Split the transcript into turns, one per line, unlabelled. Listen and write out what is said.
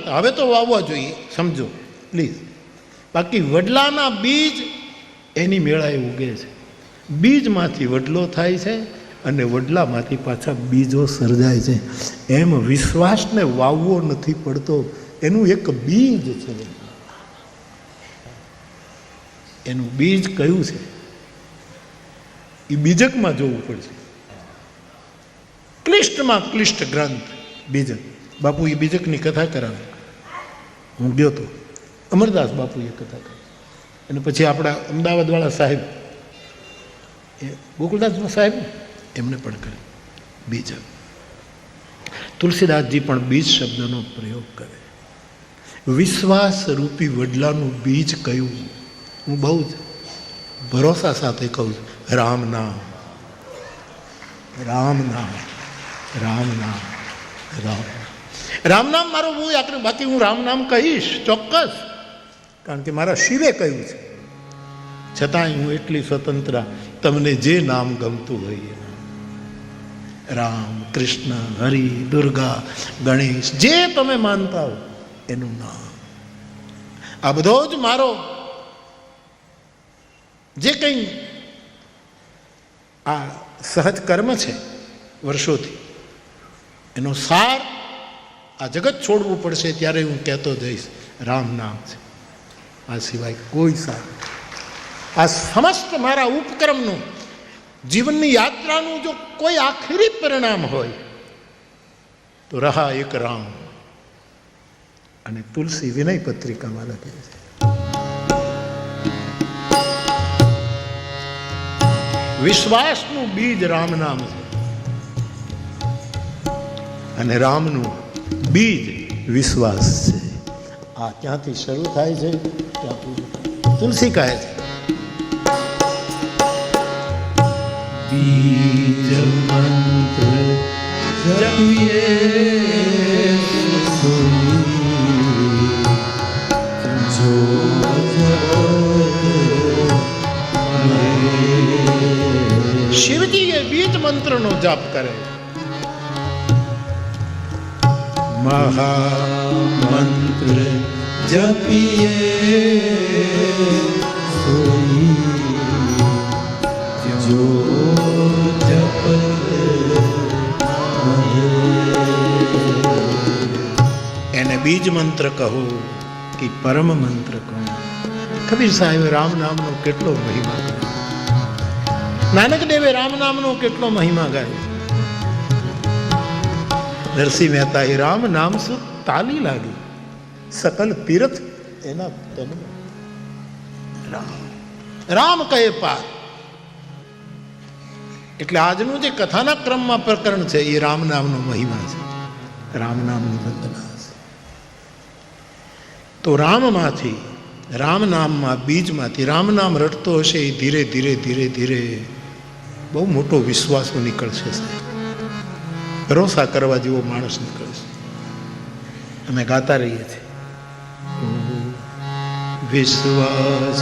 થતા. હવે તો વાવવા જોઈએ, સમજો પ્લીઝ. બાકી વડલાના બીજ એની મેળાએ ઉગે છે. બીજમાંથી વડલો થાય છે અને વડલામાંથી પાછા બીજો સર્જાય છે. એમ વિશ્વાસને વાવવો નથી પડતો, એનું એક બીજ છે. એનું બીજ કયું છે એ બીજકમાં જોવું પડશે. ક્લિષ્ટમાં ક્લિષ્ટ ગ્રંથ બીજક. બાપુ એ બીજકની કથા કરાવે. હું ગયો તો, અમરદાસ બાપુએ કથા કરી. અને પછી આપણા અમદાવાદવાળા સાહેબ, એ ગોકુલદાસ સાહેબ, એમને પણ કરી બીજક. તુલસીદાસજી પણ બીજ શબ્દનો પ્રયોગ કરે. વિશ્વાસ રૂપી વડલાનું બીજ કયું? હું બહુ જ ભરોસા સાથે કહું છું, રામ નામ, રામ નામ, રામ નામ, રામ. રામ નામ મારો બહુ યાત્રા. બાકી હું રામ નામ કહીશ ચોક્કસ, કારણ કે મારા શિવે કહ્યું છે. છતાંય હું એટલી સ્વતંત્ર, તમને જે નામ ગમતું હોય એ રામ, કૃષ્ણ, હરિ, દુર્ગા, ગણેશ, જે તમે માનતા હો એનું નામ. આ બધો જ મારો જે કંઈ આ સહજ કર્મ છે વર્ષોથી, એનો સાર આ જગત છોડવું પડશે ત્યારે હું કહેતો જઈશ રામ નામ છે. આ સિવાય કોઈ સાર. આ સમસ્ત મારા ઉપક્રમનું, જીવનની યાત્રાનું જો કોઈ આખરી પરિણામ હોય તો રહા એક રામ. અને તુલસી વિનય પત્રિકામાં લખે છે, વિશ્વાસનું બીજ રામ નામ છે અને રામનું બીજ વિશ્વાસ છે. આ ક્યાંથી શરૂ થાય છે ત્યાં પૂરું. તુલસી કહે છે, બીજ મંત્ર જપિએ શિવજી એ બીજ મંત્રનો જાપ કરે. મહામંત્ર જપિએ જો જપ એને બીજ મંત્ર કહો કે પરમ મંત્ર કહો. કબીર સાહેબે રામ નામનો કેટલો મહિમા ગાયો. નાનક દેવે રામ નામનો કેટલો મહિમા ગાયો. નરસિંહ મહેતા એ રામ નામ શું તાલી લાગી, સકલ તીર્થ એના તનમાં. રામ રામ કહે પાર. એટલે આજનું જે કથાના ક્રમમાં પ્રકરણ છે એ રામ નામનો મહિમા છે, રામ નામની વંદના છે. તો રામમાંથી, રામ નામમાં બીજમાંથી રામ નામ રટતો હશે એ ધીરે ધીરે ધીરે ધીરે બહુ મોટો વિશ્વાસો નીકળશે. ભરોસા કરવા જેવો માણસ નીકળશે. અમે ગાતા રહીએ છીએ, વિશ્વાસ